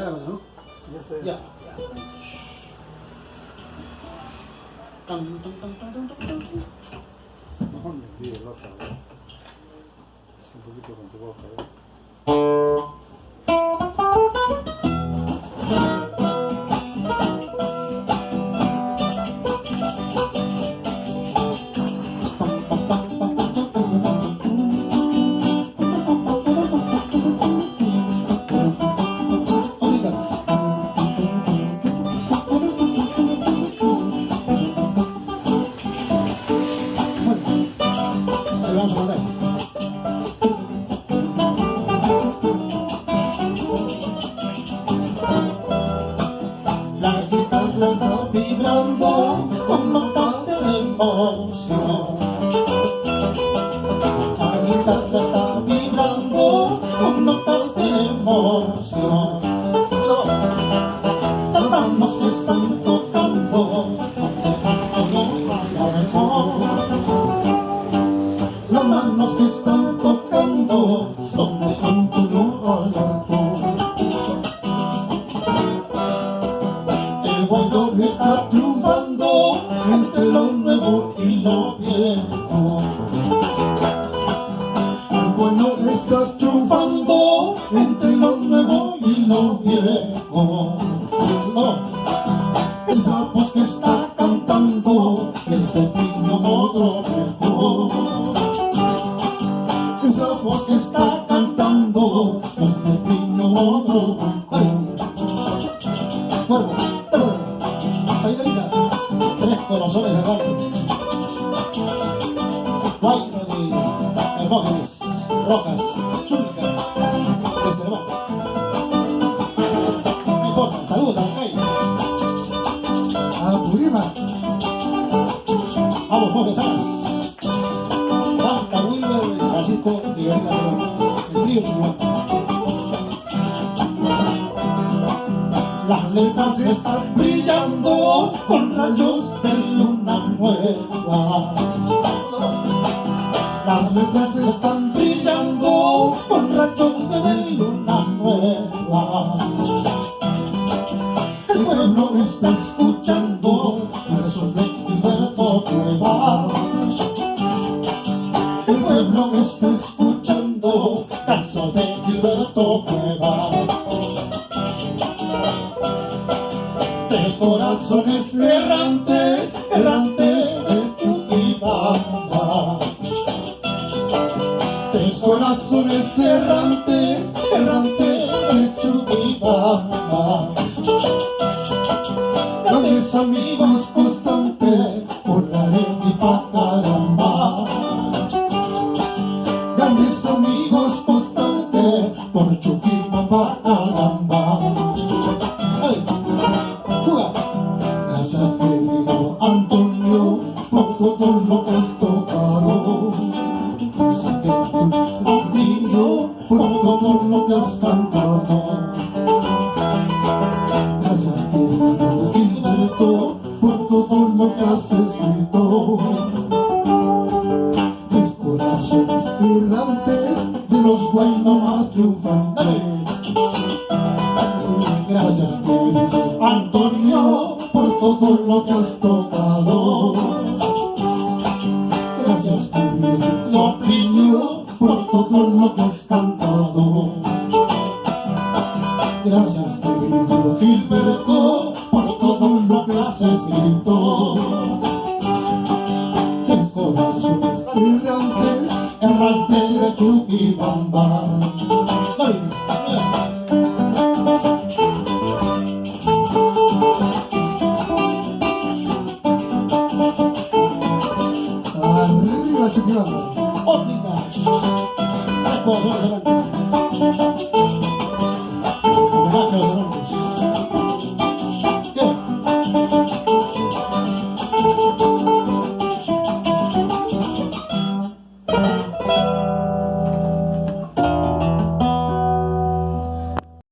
grabando, ¿no? Ya está. Ya. Tan, tan, tan, tan, tan, tan. Mejor me envíe el otro, ¿verdad? Es un poquito con tu boca, ¿verdad? Ahí vamos a mandar. La guitarra está vibrando con notas de emoción. La guitarra está vibrando con notas de emoción. Las manos están tocando, las manos que están tocando son de Antonio Alarcón. El guayno está triunfando entre lo nuevo y lo viejo. El guayno está triunfando entre lo nuevo y lo viejo. No, esa voz que está cantando es de Pino Mogrovejo. Esa voz que está cantando es de Pino Mogrovejo. Cuervo, Saidrina, tres corazones errantes. Guayno de Hermógenes, Rojas, Zulca, de Cervantes. No importa, saludos a la calle. A Purima. Vamos, Jorge Salas. Marta Wilber, Francisco y Gabriela Cervantes. El trío chileno. Las letras están brillando con rayos de luna nueva. Las letras están brillando con rayos de luna nueva. El pueblo está escuchando versos de Gilberto Cueva. El pueblo está escuchando versos de Gilberto Cueva. Tres corazones errantes, errantes de Chuquibamba. Tres corazones errantes, errantes de Chuquibamba. Grandes amigos constantes por la Arequipa, caramba. Grandes amigos constantes por Chuquibamba, caramba. ¡Ay! ¡Juga! Gracias, querido Antonio, por todo lo que has tocado. Antonio, por todo lo que has cantado. Gracias, querido Gilberto, por todo lo que has escrito. Tres corazones errantes de los guaynos más triunfantes. Gracias, querido Antonio, por todo lo que has tocado. Gracias, querido Plinio, por todo lo que has cantado. Gracias, querido Gilberto, por todo lo que has escrito. Tres corazones errantes, errantes de Chuquibamba. Arriba, Chuquibamba. Óptica. Tres corazones errantes.